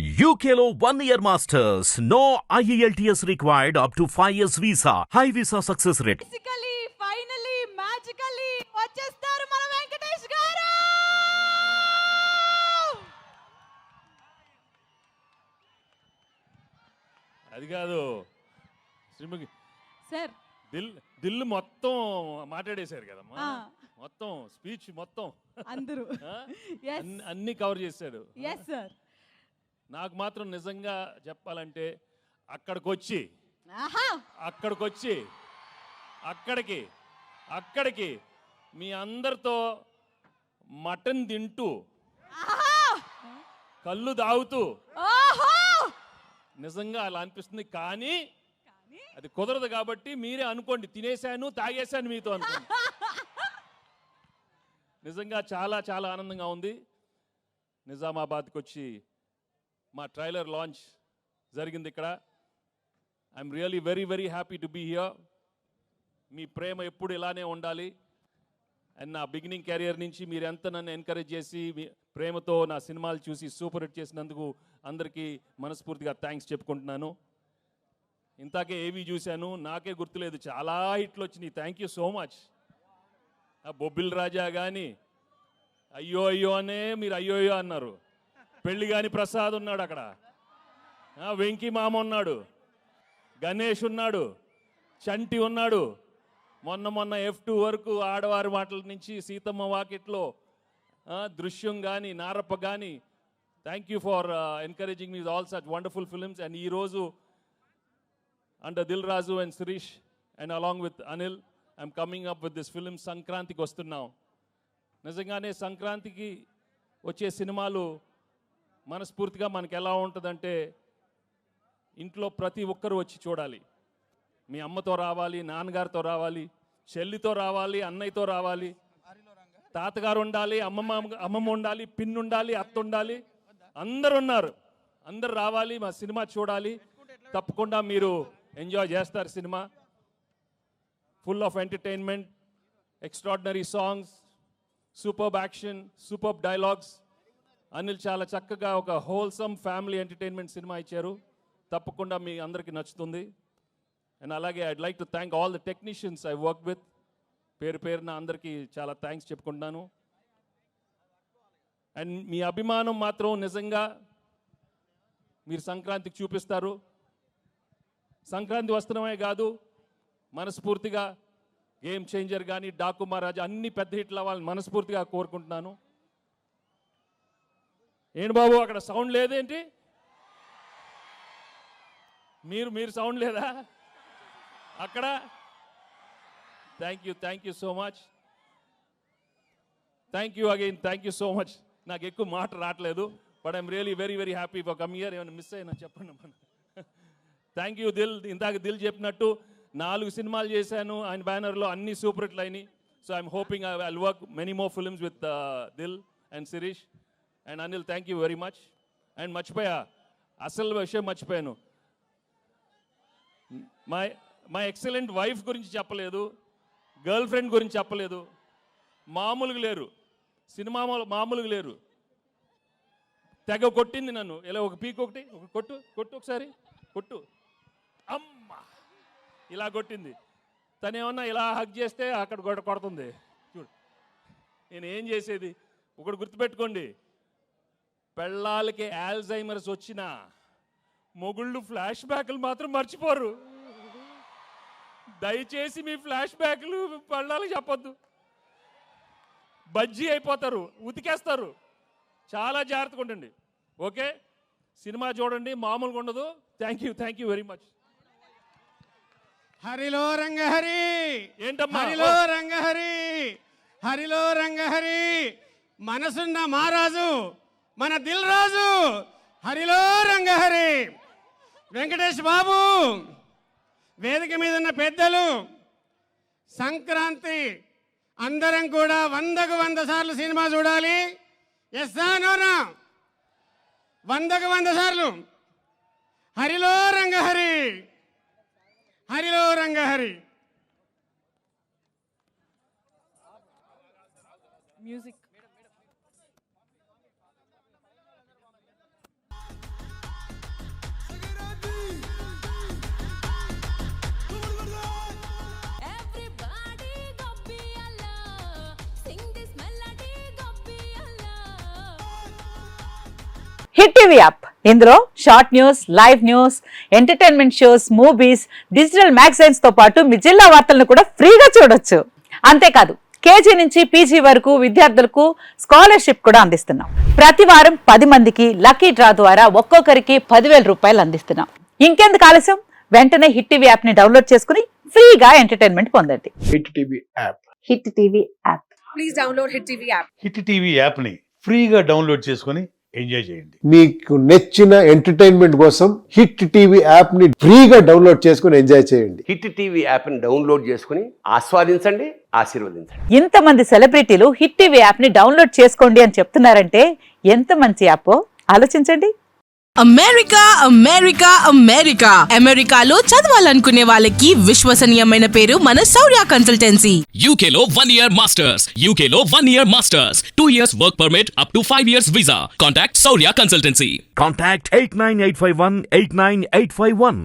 UKLO 1 year masters. No IELTS required up to 5 years visa. High visa success rate. Basically, finally, magically, వచ్చేస్తారు మన వెంకటేష్ గారు. అది కాదు Sreemukhi sir Dil మొత్తం మాట్లాడేశారు కదమ్మా. మొత్తం స్పీచ్ మొత్తం అందరూ అన్ని కవర్ చేశాడు. Yes sir. నాకు మాత్రం నిజంగా చెప్పాలంటే అక్కడికి మీ అందరితో మటన్ తింటూ కళ్ళు తాగుతూ నిజంగా అలా అనిపిస్తుంది. కానీ అది కుదరదు కాబట్టి మీరే అనుకోండి, తినేశాను తాగేశాను మీతో అనుకోండి. నిజంగా చాలా చాలా ఆనందంగా ఉంది. నిజామాబాద్కి వచ్చి మా ట్రైలర్ లాంచ్ జరిగింది ఇక్కడ. I'm really very very happy to be here. మీ ప్రేమ ఎప్పుడు ఇలానే ఉండాలి. అండ్ నా బిగినింగ్ కెరియర్ నుంచి మీరు ఎంత నన్ను ఎంకరేజ్ చేసి మీ ప్రేమతో నా సినిమాలు చూసి సూపర్ హిట్ చేసినందుకు అందరికీ మనస్ఫూర్తిగా థ్యాంక్స్ చెప్పుకుంటున్నాను. ఇంతాకే ఏవి చూశాను, నాకే గుర్తులేదు, చాలా హిట్లు వచ్చినాయి. Thank you so much. Bobbili Raja కానీ అయ్యో అయ్యో అనే మీరు అయ్యో అయ్యో అన్నారు. పెళ్లి కాని ప్రసాద్ ఉన్నాడు అక్కడ, వెంకీ మామ ఉన్నాడు, గణేష్ ఉన్నాడు, చంటి ఉన్నాడు. మొన్న F2 వరకు ఆడవారి మాటల నుంచి సీతమ్మ వాకిట్లో దృశ్యం కానీ నారప్ప కానీ. Thank you for encouraging me all such wonderful films. And ఈరోజు under Dil Raju and Shirish and along with Anil I'm coming up with this film. సంక్రాంతికి వస్తున్నాం. నిజంగానే సంక్రాంతికి వచ్చే సినిమాలు మనస్ఫూర్తిగా మనకి ఎలా ఉంటుందంటే ఇంట్లో ప్రతి ఒక్కరూ వచ్చి చూడాలి. మీ అమ్మతో రావాలి, నాన్నగారితో రావాలి, చెల్లితో రావాలి, అన్నయ్యతో రావాలి, తాతగారు ఉండాలి, అమ్మమ్మ ఉండాలి, పిన్ ఉండాలి, అత్త ఉండాలి, అందరు ఉన్నారు. అందరు రావాలి, మా సినిమా చూడాలి. తప్పకుండా మీరు ఎంజాయ్ చేస్తారు. Cinema full of entertainment, extraordinary songs, superb action, superb dialogues. Anil చాలా చక్కగా ఒక హోల్సమ్ ఫ్యామిలీ ఎంటర్టైన్మెంట్ సినిమా ఇచ్చారు. తప్పకుండా మీ అందరికీ నచ్చుతుంది. అండ్ అలాగే I'd like to thank all the technicians I work with. పేరున అందరికీ చాలా థ్యాంక్స్ చెప్పుకుంటున్నాను. అండ్ మీ అభిమానం మాత్రం నిజంగా మీరు సంక్రాంతికి చూపిస్తారు. సంక్రాంతి వస్తున్నామే కాదు, మనస్ఫూర్తిగా గేమ్ చేంజర్ కానీ డాకు మహారాజా అన్ని పెద్ద హిట్లు అవ్వాలని మనస్ఫూర్తిగా కోరుకుంటున్నాను. ఏంటి బాబు అక్కడ సౌండ్ లేదేంటి? మీరు సౌండ్ లేదా అక్కడ? Thank you so much. Thank you again, thank you so much. నాకు ఎక్కువ మాట రావట్లేదు, but I'm really very very happy for come here. ఏమైనా మిస్ అయినా చెప్పండి మన. Thank you Dil. ఇందాక దిల్ చెప్పినట్టు 4 సినిమాలు చేశాను ఆయన బ్యానర్లో, అన్ని సూపర్ హిట్లు అయినాయి. So I'm hoping I will work many more films with Dil and Shirish and Anil. Thank you very much. అండ్ మర్చిపోయా, అసలు విషయం మర్చిపోయాను. మై ఎక్సలెంట్ వైఫ్ గురించి చెప్పలేదు, గర్ల్ ఫ్రెండ్ గురించి చెప్పలేదు. మామూలుగా లేరు, సినిమా మామూలుగా లేరు. తెగ కొట్టింది నన్ను. ఇలా ఒక పీక్ ఒకటి కొట్టు ఒకసారి కొట్టు, అమ్మ ఇలా కొట్టింది. తనేమన్నా ఇలా హగ్ చేస్తే అక్కడ కొడుతుంది. చూడు నేను ఏం చేసేది. ఒకటి గుర్తుపెట్టుకోండి, పెళ్ళాలకి ఆల్జైమర్స్ వచ్చిన మొగుళ్ళు ఫ్లాష్ బ్యాక్లు మాత్రం మర్చిపోరు. దయచేసి మీ ఫ్లాష్ బ్యాక్లు పెళ్ళాలకి చెప్పొద్దు, బజ్జీ అయిపోతారు, ఉతికేస్తారు. చాలా జాగ్రత్తగా ఉండండి. ఓకే, సినిమా చూడండి, మామూలుగా ఉండదు. Thank you very much. హరిలో రంగహరి ఏంటమ్మా? హరిలో రంగహరి, హరిలో రంగహరి, మనసున్న మహారాజు మన దిల్ రాజు, హరిలో రంగహరి. వెంకటేష్ బాబు, వేదిక మీద ఉన్న పెద్దలు, సంక్రాంతి అందరం కూడా 100కు 100 సార్లు సినిమా చూడాలి. ఎస్ నోనా? 100కు 100 సార్లు. హరిలో రంగహరి, హరిలో రంగహరి. మ్యూజిక్ హిట్ టీవీ యాప్ ఇందులో short news, live news, entertainment shows, movies, digital magazines తో పాటు మీ జిల్లా వార్తలను కూడా ఫ్రీగా చూడొచ్చు. అంతేకాదు కేజీ నుంచి పీజీ వరకు విద్యార్థులకు స్కాలర్షిప్ కూడా అందిస్తున్నాం. ప్రతి వారం 10 మందికి లక్కీ డ్రా ద్వారా ఒక్కొక్కరికి 10,000 రూపాయలు అందిస్తున్నాం. ఇంకెందుకు ఆలస్యం, వెంటనే హిట్ టీవీ యాప్ ని డౌన్లోడ్ చేసుకుని ఫ్రీగా ఎంటర్టైన్మెంట్ పొందండి. Hit TV app. Hit TV app. Please download Hit TV app. Hit TV యాప్ని ఫ్రీగా డౌన్లోడ్ చేసుకొని ఎంజాయ్ చేయండి. మీకు నచ్చిన ఎంటర్టైన్మెంట్ కోసం హిట్ టీవీ యాప్ ని ఫ్రీగా డౌన్లోడ్ చేసుకుని ఎంజాయ్ చేయండి. హిట్ టీవీ యాప్ని డౌన్లోడ్ చేసుకుని ఆస్వాదించండి, ఆశీర్వదించండి. ఇంతమంది సెలబ్రిటీలు హిట్ టీవీ యాప్ ని డౌన్లోడ్ చేసుకోండి అని చెప్తున్నారంటే ఎంత మంచి యాప్ ఆలోచించండి. అమెరికా అమెరికా అమెరికా అమెరికాలో చదవాలనుకునే వాళ్ళకి విశ్వసనీయమైన పేరు మన శౌర్య కన్సల్టెన్సీ. UK లో 1 year masters. UK లో 1 year masters. 2 years work permit up to 5 years visa. Contact Saurya Consultancy. Contact 89851 89851.